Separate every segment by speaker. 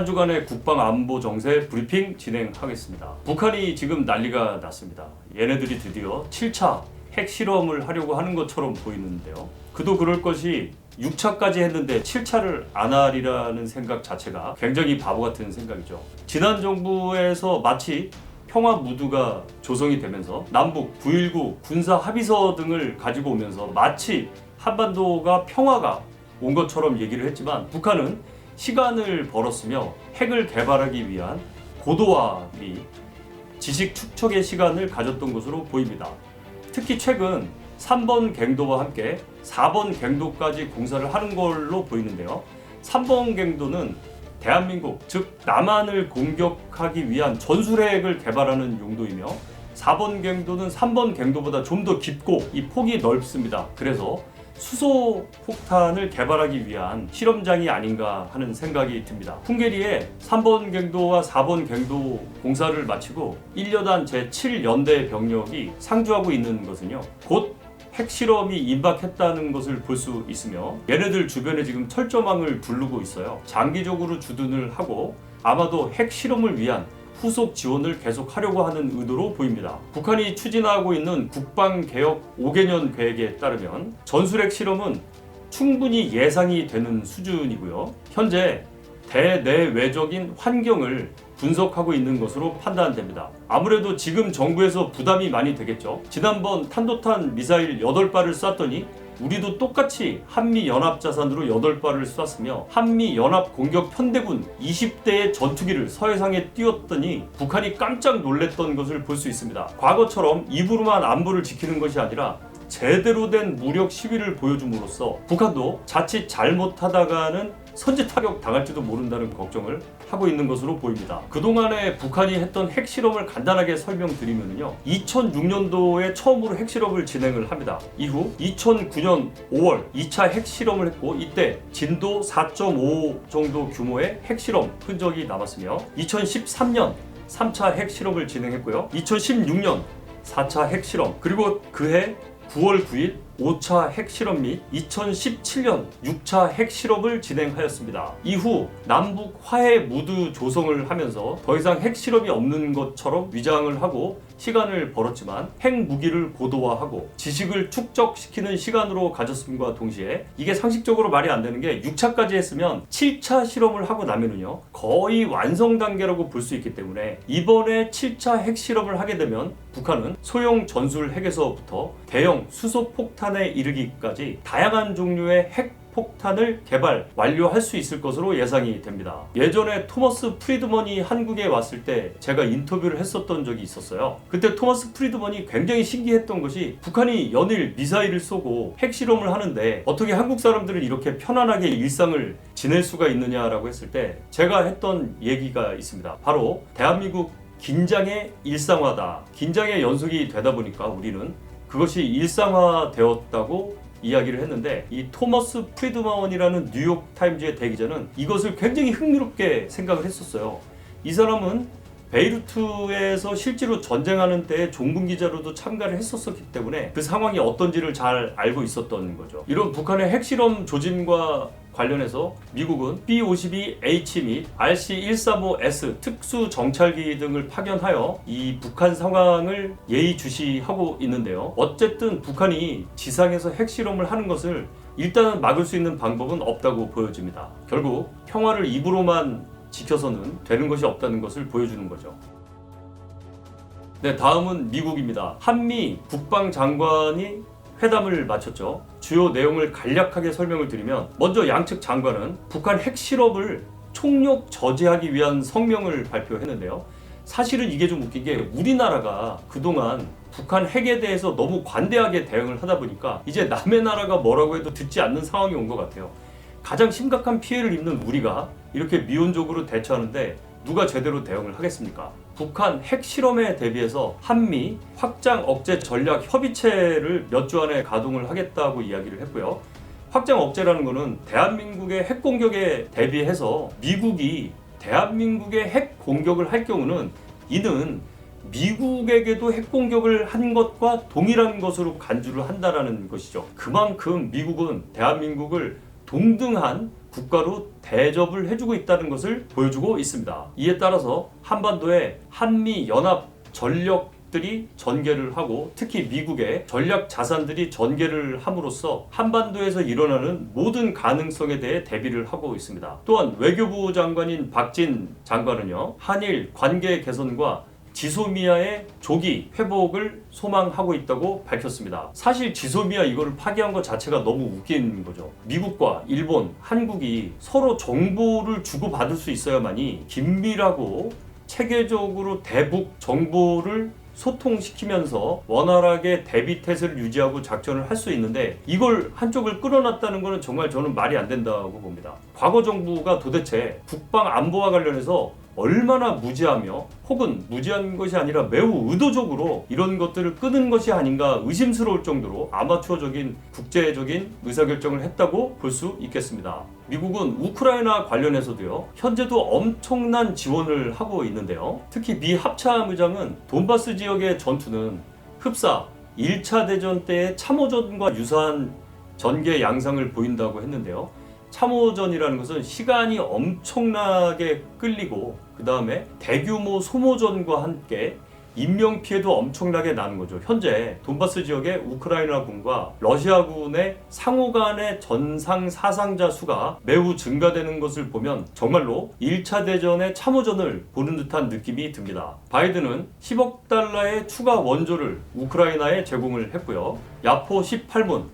Speaker 1: 한 주간의 국방 안보 정세 브리핑 진행하겠습니다. 북한이 지금 난리가 났습니다. 얘네들이 드디어 7차 핵실험을 하려고 하는 것처럼 보이는데요. 그도 그럴 것이 6차까지 했는데 7차를 안 하리라는 생각 자체가 굉장히 바보 같은 생각이죠. 지난 정부에서 마치 평화 무드가 조성이 되면서 남북 9.19 군사 합의서 등을 가지고 오면서 마치 한반도가 평화가 온 것처럼 얘기를 했지만 북한은 시간을 벌었으며 핵을 개발하기 위한 고도화 및 지식 축적의 시간을 가졌던 것으로 보입니다. 특히 최근 3번 갱도와 함께 4번 갱도까지 공사를 하는 걸로 보이는데요. 3번 갱도는 대한민국, 즉 남한을 공격하기 위한 전술핵을 개발하는 용도이며 4번 갱도는 3번 갱도보다 좀 더 깊고 이 폭이 넓습니다. 그래서 수소 폭탄을 개발하기 위한 실험장이 아닌가 하는 생각이 듭니다. 풍계리에 3번 갱도와 4번 갱도 공사를 마치고 1여단 제7연대 병력이 상주하고 있는 것은요, 곧 핵실험이 임박했다는 것을 볼 수 있으며 얘네들 주변에 지금 철조망을 두르고 있어요. 장기적으로 주둔을 하고 아마도 핵실험을 위한 후속 지원을 계속하려고 하는 의도로 보입니다. 북한이 추진하고 있는 국방개혁 5개년 계획에 따르면 전술핵 실험은 충분히 예상이 되는 수준이고요. 현재 대내외적인 환경을 분석하고 있는 것으로 판단됩니다. 아무래도 지금 정부에서 부담이 많이 되겠죠. 지난번 탄도탄 미사일 8발을 쐈더니 우리도 똑같이 한미연합자산으로 8발을 쐈으며 한미연합공격편대군 20대의 전투기를 서해상에 띄웠더니 북한이 깜짝 놀랐던 것을 볼 수 있습니다. 과거처럼 입으로만 안보를 지키는 것이 아니라 제대로 된 무력 시위를 보여줌으로써 북한도 자칫 잘못하다가는 선제 타격 당할지도 모른다는 걱정을 하고 있는 것으로 보입니다. 그동안에 북한이 했던 핵실험을 간단하게 설명드리면요, 2006년도에 처음으로 핵실험을 진행을 합니다. 이후 2009년 5월 2차 핵실험을 했고 이때 진도 4.5 정도 규모의 핵실험 흔적이 남았으며 2013년 3차 핵실험을 진행했고요. 2016년 4차 핵실험, 그리고 그해 9월 9일 5차 핵실험 및 2017년 6차 핵실험을 진행하였습니다. 이후 남북 화해 무드 조성을 하면서 더 이상 핵실험이 없는 것처럼 위장을 하고 시간을 벌었지만 핵무기를 고도화하고 지식을 축적시키는 시간으로 가졌음과 동시에 이게 상식적으로 말이 안 되는 게 6차까지 했으면 7차 실험을 하고 나면은요 거의 완성 단계라고 볼 수 있기 때문에 이번에 7차 핵실험을 하게 되면 북한은 소형 전술 핵에서부터 대형 수소 폭탄에 이르기까지 다양한 종류의 핵 폭탄을 개발, 완료할 수 있을 것으로 예상이 됩니다. 예전에 토머스 프리드먼이 한국에 왔을 때 제가 인터뷰를 했었던 적이 있었어요. 그때 토머스 프리드먼이 굉장히 신기했던 것이 북한이 연일 미사일을 쏘고 핵실험을 하는데 어떻게 한국 사람들은 이렇게 편안하게 일상을 지낼 수가 있느냐라고 했을 때 제가 했던 얘기가 있습니다. 바로 대한민국 긴장의 일상화다. 긴장의 연속이 되다 보니까 우리는 그것이 일상화되었다고 이야기를 했는데 이 토머스 프리드먼이라는 뉴욕타임즈의 대기자는 이것을 굉장히 흥미롭게 생각을 했었어요. 이 사람은 베이루트에서 실제로 전쟁하는 때에 종군 기자로도 참가를 했었기 때문에 그 상황이 어떤지를 잘 알고 있었던 거죠. 이런 북한의 핵실험 조짐과 관련해서 미국은 B-52H 및 RC-135S 특수 정찰기 등을 파견하여 이 북한 상황을 예의주시하고 있는데요. 어쨌든 북한이 지상에서 핵실험을 하는 것을 일단은 막을 수 있는 방법은 없다고 보여집니다. 결국 평화를 입으로만 지켜서는 되는 것이 없다는 것을 보여주는 거죠. 네, 다음은 미국입니다. 한미 국방장관이 회담을 마쳤죠. 주요 내용을 간략하게 설명을 드리면 먼저 양측 장관은 북한 핵실험을 총력 저지하기 위한 성명을 발표했는데요. 사실은 이게 좀 웃긴 게 우리나라가 그동안 북한 핵에 대해서 너무 관대하게 대응을 하다 보니까 이제 남의 나라가 뭐라고 해도 듣지 않는 상황이 온 것 같아요. 가장 심각한 피해를 입는 우리가 이렇게 미온적으로 대처하는데 누가 제대로 대응을 하겠습니까? 북한 핵실험에 대비해서 한미 확장 억제 전략 협의체를 몇 주 안에 가동을 하겠다고 이야기를 했고요. 확장 억제라는 것은 대한민국의 핵 공격에 대비해서 미국이 대한민국의 핵 공격을 할 경우는 이는 미국에게도 핵 공격을 한 것과 동일한 것으로 간주를 한다는 것이죠. 그만큼 미국은 대한민국을 동등한 국가로 대접을 해주고 있다는 것을 보여주고 있습니다. 이에 따라서 한반도에 한미 연합 전력들이 전개를 하고 특히 미국의 전략 자산들이 전개를 함으로써 한반도에서 일어나는 모든 가능성에 대해 대비를 하고 있습니다. 또한 외교부 장관인 박진 장관은요, 한일 관계 개선과 지소미아의 조기 회복을 소망하고 있다고 밝혔습니다. 사실 지소미아 이거를 파기한 것 자체가 너무 웃긴 거죠. 미국과 일본, 한국이 서로 정보를 주고받을 수 있어야만이 긴밀하고 체계적으로 대북 정보를 소통시키면서 원활하게 대비태세를 유지하고 작전을 할 수 있는데 이걸 한쪽을 끌어놨다는 것은 정말 저는 말이 안 된다고 봅니다. 과거 정부가 도대체 국방 안보와 관련해서 얼마나 무지하며 혹은 무지한 것이 아니라 매우 의도적으로 이런 것들을 끄는 것이 아닌가 의심스러울 정도로 아마추어적인 국제적인 의사결정을 했다고 볼 수 있겠습니다. 미국은 우크라이나 관련해서도요, 현재도 엄청난 지원을 하고 있는데요. 특히 미 합참 의장은 돈바스 지역의 전투는 흡사 1차 대전 때의 참호전과 유사한 전개 양상을 보인다고 했는데요. 참호전이라는 것은 시간이 엄청나게 끌리고 그 다음에 대규모 소모전과 함께 인명피해도 엄청나게 나는 거죠. 현재 돈바스 지역의 우크라이나군과 러시아군의 상호 간의 전상 사상자 수가 매우 증가되는 것을 보면 정말로 1차 대전의 참호전을 보는 듯한 느낌이 듭니다. 바이든은 10억 달러의 추가 원조를 우크라이나에 제공을 했고요. 야포 18문,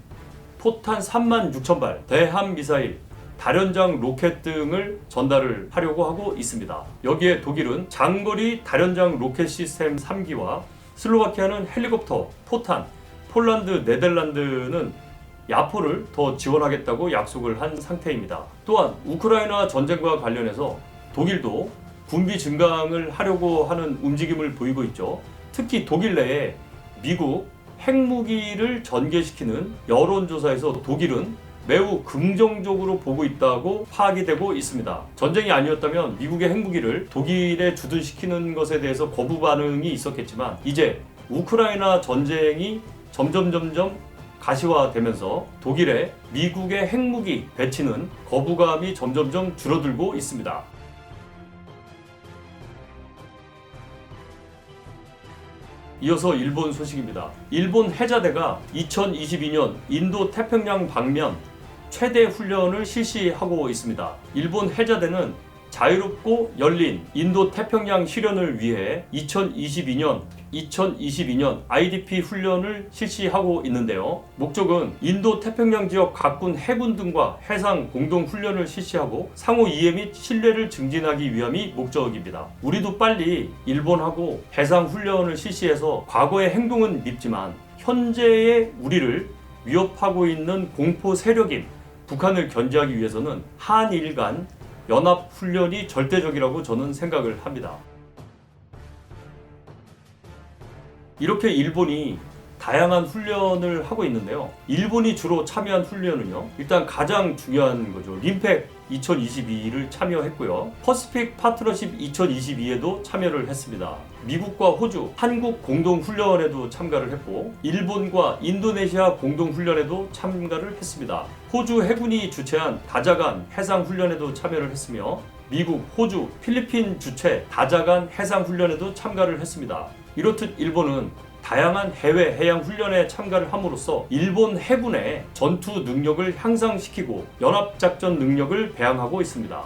Speaker 1: 포탄 3만 6천 발, 대함 미사일, 다련장 로켓 등을 전달을 하려고 하고 있습니다. 여기에 독일은 장거리 다련장 로켓 시스템 3기와 슬로바키아는 헬리콥터, 포탄, 폴란드, 네덜란드는 야포를 더 지원하겠다고 약속을 한 상태입니다. 또한 우크라이나 전쟁과 관련해서 독일도 군비 증강을 하려고 하는 움직임을 보이고 있죠. 특히 독일 내에 미국 핵무기를 전개시키는 여론조사에서 독일은 매우 긍정적으로 보고 있다고 파악이 되고 있습니다. 전쟁이 아니었다면 미국의 핵무기를 독일에 주둔시키는 것에 대해서 거부 반응이 있었겠지만 이제 우크라이나 전쟁이 점점 가시화되면서 독일의 미국의 핵무기 배치는 거부감이 점점 줄어들고 있습니다. 이어서 일본 소식입니다. 일본 해자대가 2022년 인도 태평양 방면 최대 훈련을 실시하고 있습니다. 일본 해자대는 자유롭고 열린 인도 태평양 실현을 위해 2022년 IDP 훈련을 실시하고 있는데요. 목적은 인도 태평양 지역 각군 해군 등과 해상 공동 훈련을 실시하고 상호 이해 및 신뢰를 증진하기 위함이 목적입니다. 우리도 빨리 일본하고 해상 훈련을 실시해서 과거의 행동은 밉지만 현재의 우리를 위협하고 있는 공포 세력인 북한을 견제하기 위해서는 한일 간 연합 훈련이 절대적이라고 저는 생각을 합니다. 이렇게 일본이 다양한 훈련을 하고 있는데요. 일본이 주로 참여한 훈련은요, 일단 가장 중요한 거죠. 림팩 2022를 참여했고요. 퍼시픽 파트너십 2022에도 참여를 했습니다. 미국과 호주, 한국 공동훈련에도 참가를 했고 일본과 인도네시아 공동훈련에도 참가를 했습니다. 호주 해군이 주최한 다자간 해상훈련에도 참여를 했으며 미국, 호주, 필리핀 주최 다자간 해상훈련에도 참가를 했습니다. 이렇듯 일본은 다양한 해외 해양 훈련에 참가를 함으로써 일본 해군의 전투 능력을 향상시키고 연합작전 능력을 배양하고 있습니다.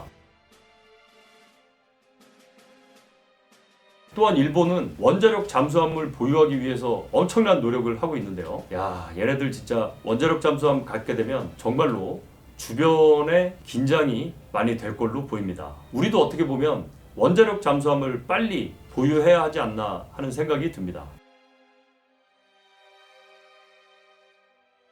Speaker 1: 또한 일본은 원자력 잠수함을 보유하기 위해서 엄청난 노력을 하고 있는데요. 얘네들 진짜 원자력 잠수함 갖게 되면 정말로 주변에 긴장이 많이 될 걸로 보입니다. 우리도 어떻게 보면 원자력 잠수함을 빨리 보유해야 하지 않나 하는 생각이 듭니다.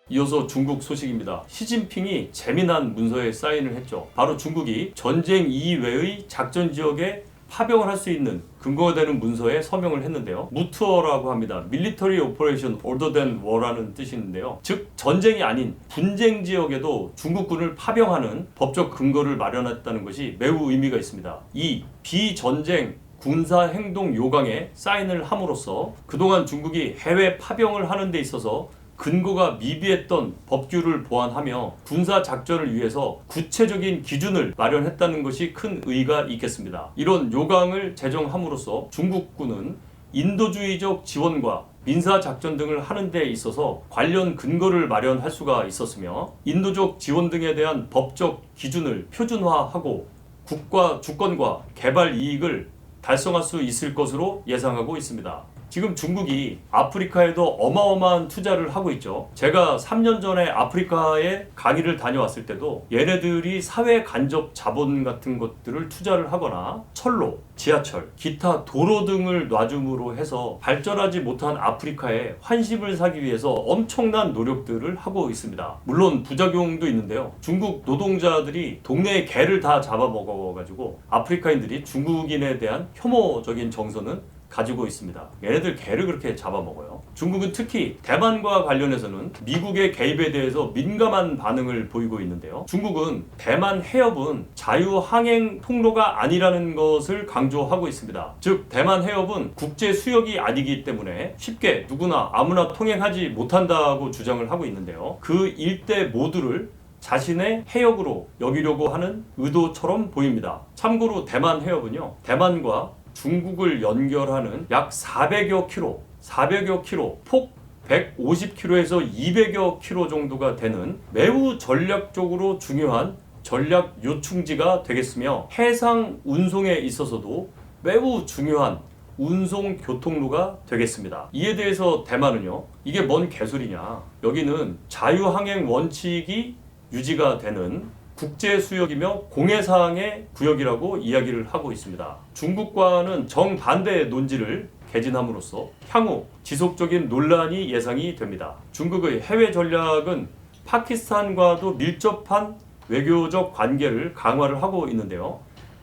Speaker 1: 이어서 중국 소식입니다. 시진핑이 재미난 문서에 사인을 했죠. 바로 중국이 전쟁 이외의 작전 지역에 파병을 할 수 있는 근거가 되는 문서에 서명을 했는데요. 무투어라고 합니다. Military Operation Other than War라는 뜻인데요. 즉 전쟁이 아닌 분쟁 지역에도 중국군을 파병하는 법적 근거를 마련했다는 것이 매우 의미가 있습니다. 이 비전쟁 군사행동 요강에 사인을 함으로써 그동안 중국이 해외 파병을 하는 데 있어서 근거가 미비했던 법규를 보완하며 군사 작전을 위해서 구체적인 기준을 마련했다는 것이 큰 의의가 있겠습니다. 이런 요강을 제정함으로써 중국군은 인도주의적 지원과 민사작전 등을 하는 데 있어서 관련 근거를 마련할 수가 있었으며 인도적 지원 등에 대한 법적 기준을 표준화하고 국가 주권과 개발 이익을 달성할 수 있을 것으로 예상하고 있습니다. 지금 중국이 아프리카에도 어마어마한 투자를 하고 있죠. 제가 3년 전에 아프리카에 강의를 다녀왔을 때도 얘네들이 사회 간접 자본 같은 것들을 투자를 하거나 철로, 지하철, 기타 도로 등을 놔줌으로 해서 발전하지 못한 아프리카에 환심을 사기 위해서 엄청난 노력들을 하고 있습니다. 물론 부작용도 있는데요. 중국 노동자들이 동네의 개를 다 잡아먹어가지고 아프리카인들이 중국인에 대한 혐오적인 정서는 가지고 있습니다. 얘네들 개를 그렇게 잡아먹어요. 중국은 특히 대만과 관련해서는 미국의 개입에 대해서 민감한 반응을 보이고 있는데요. 중국은 대만 해협은 자유항행 통로가 아니라는 것을 강조하고 있습니다. 즉 대만 해협은 국제 수역이 아니기 때문에 쉽게 누구나 아무나 통행하지 못한다고 주장을 하고 있는데요. 그 일대 모두를 자신의 해역으로 여기려고 하는 의도처럼 보입니다. 참고로 대만 해협은요, 대만과 중국을 연결하는 약 400여 킬로, 폭 150km에서 200여 킬로 정도가 되는 매우 전략적으로 중요한 전략 요충지가 되겠으며 해상 운송에 있어서도 매우 중요한 운송 교통로가 되겠습니다. 이에 대해서 대만은요, 이게 뭔 개소리냐, 여기는 자유항행 원칙이 유지가 되는 국제수역이며 공해사항의 구역이라고 이야기를 하고 있습니다. 중국과는 정반대의 논지를 개진함으로써 향후 지속적인 논란이 예상이 됩니다. 중국의 해외 전략은 파키스탄과도 밀접한 외교적 관계를 강화를 하고 있는데요.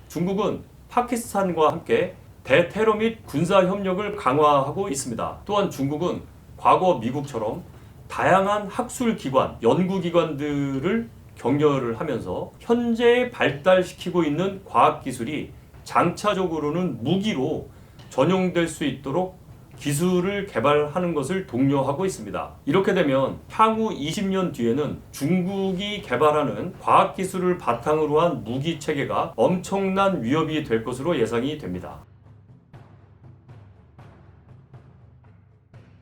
Speaker 1: 중국은 파키스탄과 함께 대테러 및 군사협력을 강화하고 있습니다. 또한 중국은 과거 미국처럼 다양한 학술기관, 연구기관들을 격려를 하면서 현재 발달시키고 있는 과학기술이 장차적으로는 무기로 전용될 수 있도록 기술을 개발하는 것을 독려하고 있습니다. 이렇게 되면 향후 20년 뒤에는 중국이 개발하는 과학기술을 바탕으로 한 무기체계가 엄청난 위협이 될 것으로 예상이 됩니다.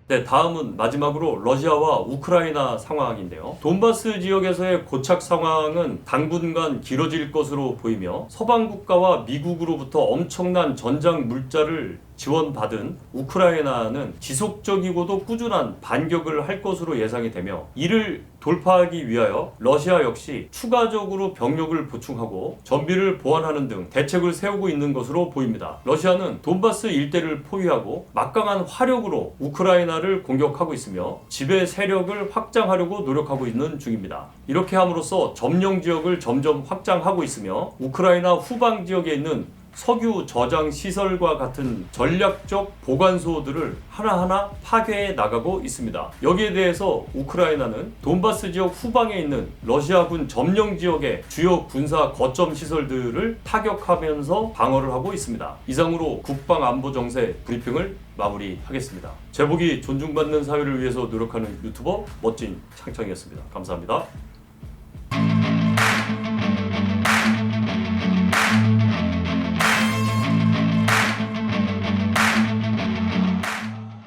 Speaker 1: 네, 다음은 마지막으로 러시아와 우크라이나 상황인데요. 돈바스 지역에서의 고착 상황은 당분간 길어질 것으로 보이며 서방 국가와 미국으로부터 엄청난 전장 물자를 지원받은 우크라이나는 지속적이고도 꾸준한 반격을 할 것으로 예상이 되며 이를 돌파하기 위하여 러시아 역시 추가적으로 병력을 보충하고 전비를 보완하는 등 대책을 세우고 있는 것으로 보입니다. 러시아는 돈바스 일대를 포위하고 막강한 화력으로 우크라이나를 공격하고 있으며 지배 세력을 확장하려고 노력하고 있는 중입니다. 이렇게 함으로써 점령 지역을 점점 확장하고 있으며 우크라이나 후방 지역에 있는 석유 저장 시설과 같은 전략적 보관소들을 하나하나 파괴해 나가고 있습니다. 여기에 대해서 우크라이나는 돈바스 지역 후방에 있는 러시아군 점령 지역의 주요 군사 거점 시설들을 타격하면서 방어를 하고 있습니다. 이상으로 국방안보정세 브리핑을 마무리하겠습니다. 제복이 존중받는 사회를 위해서 노력하는 유튜버 멋진 창창이었습니다. 감사합니다.